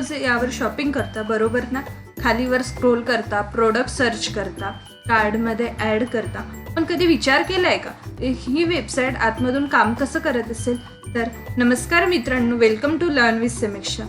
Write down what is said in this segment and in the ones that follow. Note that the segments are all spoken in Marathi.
रोज यावर शॉपिंग करता बरोबर ना. खालीवर स्क्रोल करता, प्रोडक्ट सर्च करता, कार्डमध्ये ॲड करता. पण कधी विचार केलाय का ही वेबसाईट आतमधून काम कसं करत असेल? तर नमस्कार मित्रांनो, वेलकम टू लर्न विथ समीक्षा.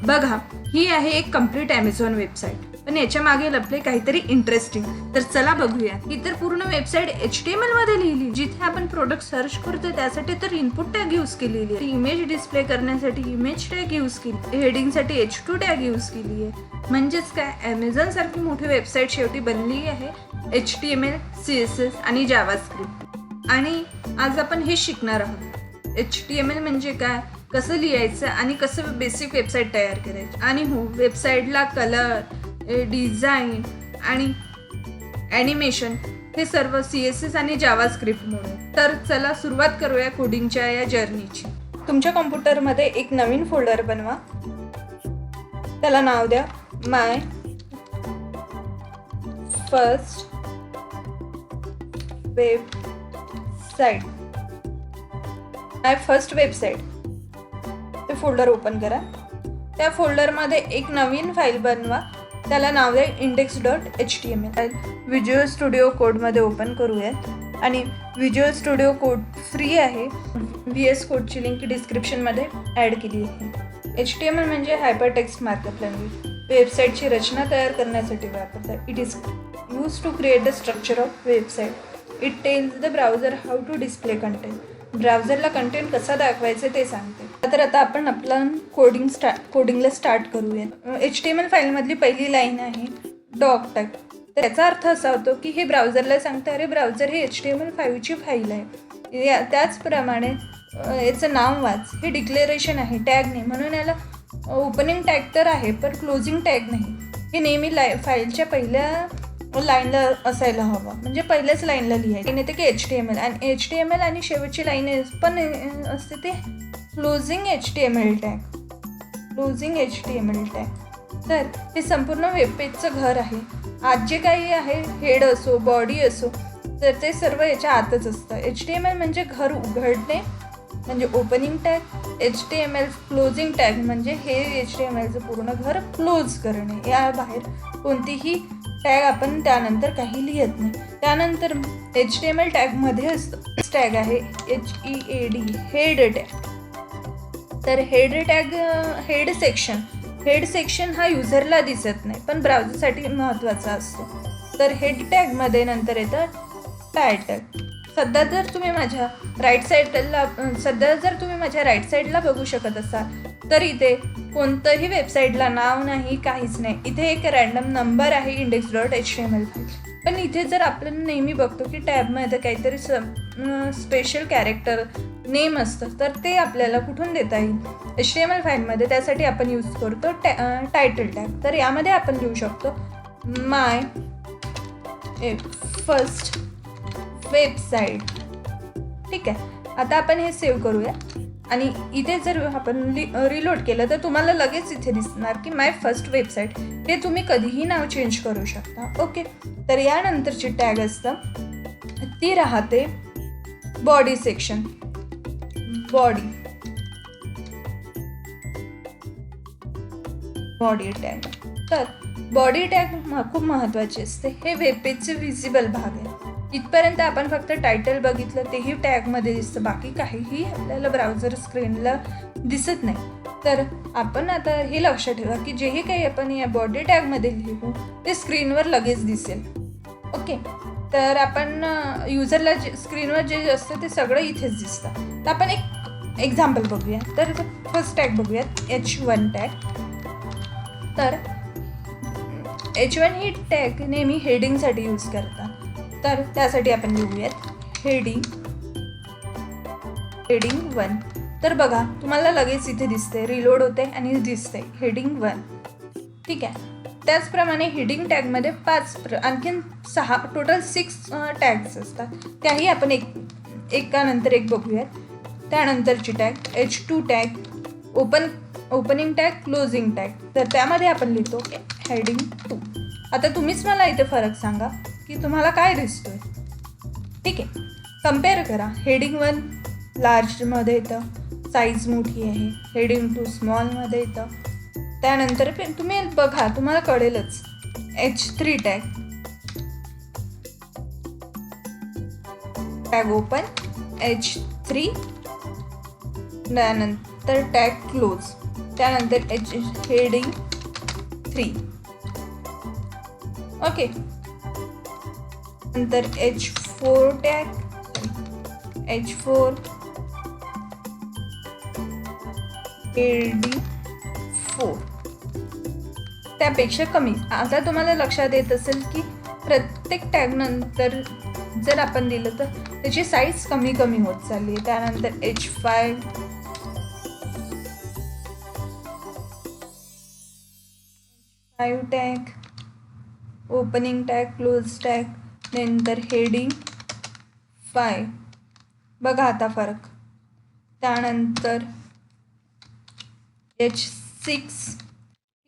बघा, ही आहे एक कम्प्लीट ॲमेझॉन वेबसाईट, पण याच्या मागे लपले काहीतरी इंटरेस्टिंग. तर चला बघूया. ही तर पूर्ण वेबसाईट HTML मध्ये लिहिली. जिथे आपण प्रोडक्ट सर्च करतो त्यासाठी तर इनपुट टॅग यूज केलेली आहे, इमेज डिस्प्ले करण्यासाठी इमेज टॅग यूज केली, हेडिंगसाठी H2 टॅग यूज केली आहे. म्हणजेच काय, ॲमेझॉन सारखी मोठी वेबसाईट शेवटी बनली आहे HTML, CSS आणि जावास्क्रिप्ट. आणि आज आपण हे शिकणार आहोत. HTML म्हणजे काय, कसं लिहायचं आणि कसं बेसिक वेबसाईट तयार करायची. आणि हो, वेबसाईटला कलर, डिझाईन आणि ॲनिमेशन हे सर्व CSS आणि जावास्क्रिप्टमुळे. तर चला सुरुवात करूया कोडिंगच्या या जर्नीची. तुमच्या कॉम्प्युटरमध्ये एक नवीन फोल्डर बनवा. त्याला नाव द्या माय फर्स्ट वेबसाईट. माय फर्स्ट वेबसाईट ते फोल्डर ओपन करा. त्या फोल्डरमध्ये एक नवीन फाईल बनवा. त्याला नाव द्या index.html. व्हिज्युअल स्टुडिओ कोडमध्ये ओपन करूयात. आणि व्हिज्युअल स्टुडिओ कोड फ्री आहे. VS कोडची लिंक डिस्क्रिप्शनमध्ये ॲड केली आहे. HTML म्हणजे हायपर टेक्स्ट मार्कअप लँग्वेज. वेबसाईटची रचना तयार करण्यासाठी वापरतात. It is use to create the structure of website. It tells the browser how to display content. ब्राउझरला कंटेंट कसा दाखवायचं ते सांगते. तर आता आपण आपलं कोडिंगला स्टार्ट करूयात. HTML फाईलमधली पहिली लाईन आहे डॉक टॅग. तर याचा अर्थ असा होतो की हे ब्राउझरला सांगतं, अरे ब्राउझर ही HTML5ची फाईल आहे. त्याचप्रमाणे याचं नाव वाच. हे डिक्लेरेशन आहे, टॅग नाही. म्हणून याला ओपनिंग टॅग तर आहे पण क्लोजिंग टॅग नाही. हे नेहमी फाईलच्या पहिल्या लाईनला असायला हवं, म्हणजे पहिल्याच लाईनला लिहायचं. येते की HTML आणि HTML आणि शेवटची लाईन पण असते ते closing HTML tag. Closing HTML tag. तर हे संपूर्ण वेबपेजचं घर आहे. आज जे काही आहे, हेड असो, बॉडी असो, तर ते सर्व याच्या आतच असतं. HTML म्हणजे घर उघडणे, म्हणजे opening tag. HTML closing tag म्हणजे हे HTMLचं पूर्ण घर क्लोज करणे. या बाहेर कोणतीही टॅग आपण त्यानंतर काही लिहित नाही. त्यानंतर HTML टॅगमध्ये असतो टॅग आहे HEAD, हेड टॅग. तर हेड टॅग, हेड सेक्शन हा युजरला दिसत नाही पण ब्राउझरसाठी महत्त्वाचा असतो. तर हेड टॅगमध्ये नंतर येतं टायटल. सध्या जर तुम्ही माझ्या राईट साईडला बघू शकत असाल तर इथे कोणतंही वेबसाईटला नाव नाही, काहीच नाही. इथे एक रँडम नंबर आहे index.html फाईल. पण इथे जर आपण नेहमी बघतो की टॅबमध्ये काहीतरी स्पेशल कॅरेक्टर नेम असतं, तर ते आपल्याला कुठून देता येईल HTML फाईलमध्ये. त्यासाठी आपण यूज करतो टायटल टॅग. तर यामध्ये आपण लिहू शकतो माय फर्स्ट वेबसाईट. ठीक आहे. आता आपण हे सेव्ह करूया. आणि इथे जर आपण रिलोड केलं तर तुम्हाला लगेच इथे दिसणार की माय फर्स्ट वेबसाईट. हे तुम्ही कधीही नाव चेंज करू शकता. ओके. तर यानंतरची टॅग असतं ती राहते बॉडी सेक्शन. Body tag. तर बॉडी टॅग खूप महत्त्वाची असते. हे वेबपेजचे व्हिजिबल भाग आहे. इथपर्यंत आपण फक्त टायटल बघितलं, तेही टॅगमध्ये दिसतं. बाकी काहीही आपल्याला ब्राउझर स्क्रीनला दिसत नाही. तर आपण आता हे लक्षात ठेवा की जेही काही आपण या बॉडी टॅगमध्ये लिहू ते स्क्रीनवर लगेच दिसेल. ओके. तर आपण युजरला स्क्रीनवर जे असतं ते सगळं इथेच दिसतं. तर आपण एक एक्झाम्पल बघूया. तर फर्स्ट टॅग बघूयात H1 टॅग. तर H1 ही टॅग नेहमी हेडिंगसाठी यूज करतात. तर त्यासाठी आपण लिहूयात हेडिंग 1. तर बघा, तुम्हाला लगेच इथे दिसते, रिलोड होते आणि दिसते हेडिंग 1. ठीक आहे. त्याचप्रमाणे हेडिंग टॅगमध्ये आणखीन 6 टोटल 6 टॅग्स असतात. त्याही आपण एकानंतर एक बघूयात. त्यानंतरची tag H2 tag, opening tag, closing tag. तर त्यामध्ये आपण लिहितो हेडिंग 2. आता तुम्हीच मला इथे फरक सांगा की तुम्हाला काय दिसतोय. ठीक आहे. कम्पेअर करा. हेडिंग 1 लार्जमध्ये येतं, साईज मोठी आहे. हेडिंग 2 स्मॉलमध्ये येतं. त्यानंतर तुम्ही बघा, तुम्हाला कळेलच. H3 टॅग ओपन, H3, त्यानंतर टॅग क्लोज, त्यानंतर हेडिंग 3. ओके, नंतर H4 टॅग, H4 हेडिंग 4. त्यापेक्षा कमी. आता तुम्हाला लक्षात येत असेल की प्रत्येक टॅग नंतर जर आपण दिलं तर त्याची साईज कमी कमी होत चालली आहे. त्यानंतर H5 tag, opening tag, close tag, नंतर हेडिंग 5. बघा आता फरक. त्यानंतर H6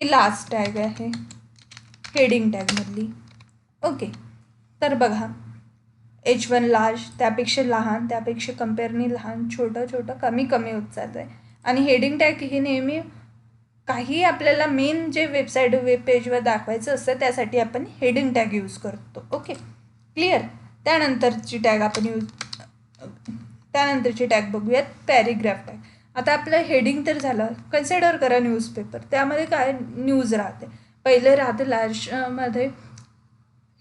ही लास्ट टॅग आहे हेडिंग टॅगमधली. ओके, तर बघा H1 लार्ज, त्यापेक्षा लहान, त्यापेक्षा कम्पेअरनी लहान, छोटं छोटं कमी कमी होत चाललं आहे. आणि हेडिंग टॅग हे नेहमी काही आपल्याला मेन जे वेबसाईट वेब पेजवर दाखवायचं असतं त्यासाठी आपण हेडिंग टॅग यूज करतो. Okay, clear. त्यानंतरची टॅग बघूयात, पॅरेग्राफ टॅग. आता आपलं हेडिंग तर झालं. कन्सिडर करा न्यूजपेपर, त्यामध्ये काय न्यूज राहते. पहिलं राहतं लार्जमध्ये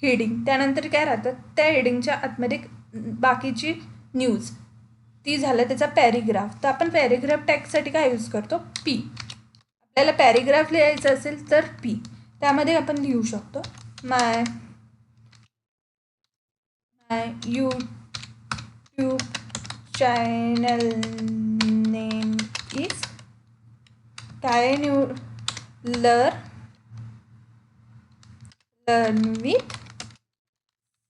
हेडिंग, त्यानंतर काय राहतं त्या हेडिंगच्या आतमध्ये बाकीची न्यूज, ती झालं त्याचा पॅरेग्राफ. तर आपण पॅरेग्राफ टॅगसाठी काय यूज करतो, पी. आपल्याला पॅरेग्राफ लिहायचं असेल तर पी, त्यामध्ये आपण लिहू शकतो my YouTube channel name is काय लर्न विथ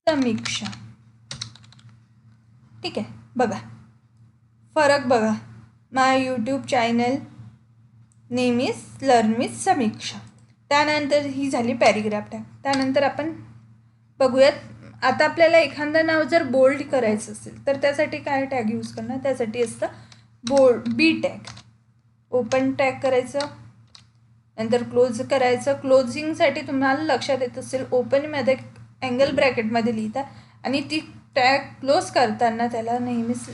समीक्षा. ठीक आहे, बघा फरक बघा. My YouTube channel name is learn with Sameeksha. त्यानंतर ही झाली पॅरेग्राफ टॅग. त्यानंतर आपण बघूयात, आता आपल्याला एखादं नाव जर बोल्ड करायचं असेल तर त्यासाठी काय टॅग यूज करणार, त्यासाठी असतं बी टॅग. ओपन टॅग करायचं, नंतर क्लोज करायचं. क्लोजिंगसाठी तुम्हाला लक्षात येत असेल ओपनमध्ये अँगल ब्रॅकेटमध्ये लिहितात आणि ती टॅग क्लोज करताना त्याला नेहमीच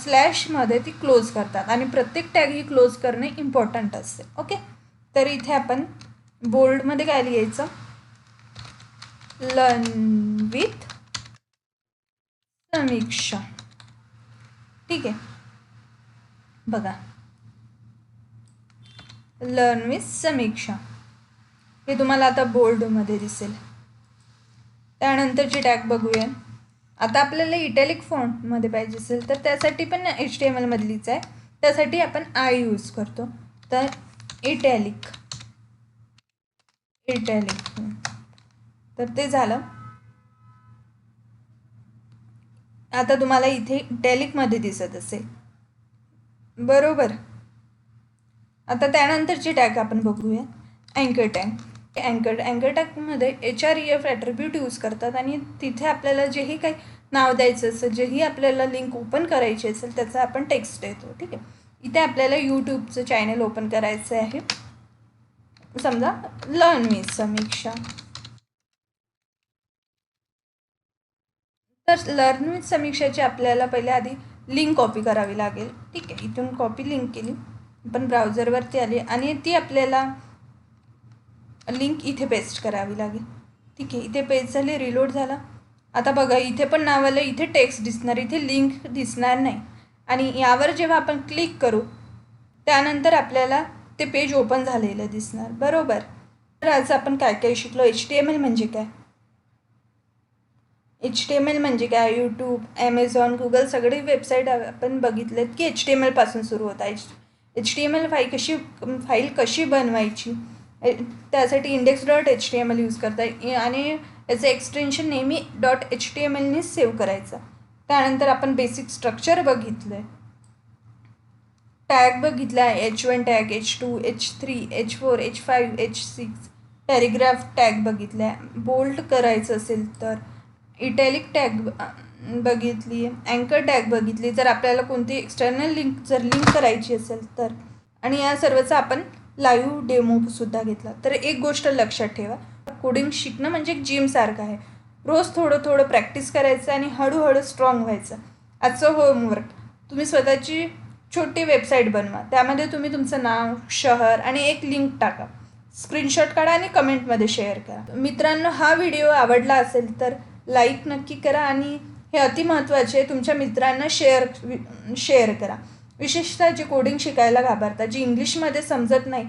स्लॅशमध्ये ती क्लोज करतात आणि प्रत्येक टॅग ही क्लोज करणे इम्पॉर्टंट असते. ओके, तर इथे आपण बोल्डमध्ये काय लिहायचं, लर्न विथ समीक्षा. ठीक आहे, बघा लर्न विथ समीक्षा हे तुम्हाला आता बोल्डमध्ये दिसेल. त्यानंतरची टॅग बघूया. आता आपल्याला इटॅलिक फॉन्टमध्ये पाहिजे असेल तर त्यासाठी पण HTML मधलीच आहे, त्यासाठी आपण आय यूज करतो. तर इटॅलिक तर ते झालं. आता तुम्हाला इथे इटॅलिकमध्ये दिसत असेल, बरोबर. आता त्यानंतरची टॅग आपण बघूया, अँकर टॅग. अँकर टॅगमध्ये HREF ॲट्रिब्यूट यूज करतात आणि तिथे आपल्याला जेही काही नाव द्यायचं असेल, जेही आपल्याला लिंक ओपन करायची असेल त्याचा आपण टेक्स्ट देतो. ठीक आहे, इथे आपल्याला यूट्यूबचं चॅनल ओपन करायचं आहे, समजा लर्न विथ समीक्षा. तर लर्न विथ समीक्षाची आपल्याला पहिले आधी लिंक कॉपी करावी लागेल. ठीक आहे, इथून कॉपी लिंक केली, आपण ब्राउझरवरती आली आणि ती आपल्याला लिंक इथे पेस्ट करावी लागेल. ठीक आहे, इथे पेस्ट झाली, रिलोड झाला. आता बघा इथे पण नावाला इथे टेक्स्ट दिसणार, इथे लिंक दिसणार नाही. आणि यावर जेव्हा आपण क्लिक करू त्यानंतर आपल्याला ते पेज ओपन झालेलं दिसणार, बरोबर. तर आज आपण काय काय शिकलो. HTML म्हणजे काय, HTML म्हणजे काय, यूट्यूब, ॲमेझॉन, गुगल सगळे वेबसाईट आपण बघितलेत की HTML पासून सुरू होत आहे. HTML फाईल कशी बनवायची, त्यासाठी index.html यूज करता आणि याचं एक्सटेन्शन नेहमी .htmlनेच सेव्ह करायचं. त्यानंतर आपण बेसिक स्ट्रक्चर बघितलं आहे, टॅग बघितला आहे, H1 tag, H2, H3, H4, H5, H6. Paragraph tag बघितला आहे. बोल्ड करायचं असेल तर इटॅलिक टॅग बघितली आहे, अँकर टॅग बघितली जर आपल्याला कोणती एक्सटर्नल लिंक करायची असेल तर. आणि या सर्वचा आपण लाईव्ह डेमोसुद्धा घेतला. तर एक गोष्ट लक्षात ठेवा, कोडिंग शिकणं म्हणजे एक जिमसारखं आहे. रोज थोडं थोडं प्रॅक्टिस करायचं आणि हळूहळू स्ट्रॉंग व्हायचं. आजचं होमवर्क, तुम्ही स्वतःची छोटी वेबसाईट बनवा. त्यामध्ये तुम्ही तुमचं नाव, शहर आणि एक लिंक टाका. स्क्रीनशॉट काढा आणि कमेंटमध्ये शेअर करा. मित्रांनो, हा व्हिडिओ आवडला असेल तर लाईक नक्की करा आणि हे अतिमहत्त्वाचे तुमच्या मित्रांना शेअर करा. विशेषतः जे कोडिंग शिकायला घाबरतात, जे इंग्लिशमध्ये समजत नाही,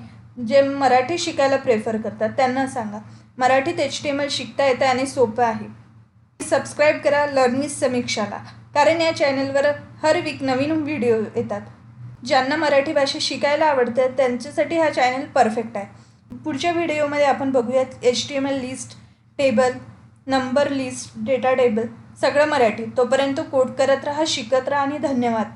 जे मराठी शिकायला प्रेफर करतात त्यांना सांगा. मराठीत HTML शिकता येतं आणि सोपं आहे. सबस्क्राईब करा लर्न विथ समीक्षाला, कारण या चॅनलवर हर वीक नवीन व्हिडिओ येतात. ज्यांना मराठी भाषा शिकायला आवडते त्यांच्यासाठी हा चॅनल परफेक्ट आहे. पुढच्या व्हिडिओमध्ये आपण बघूयात HTML list, table, number list, data table, सगळं मराठी. तोपर्यंत कोड करत राहा, शिकत राहा आणि धन्यवाद.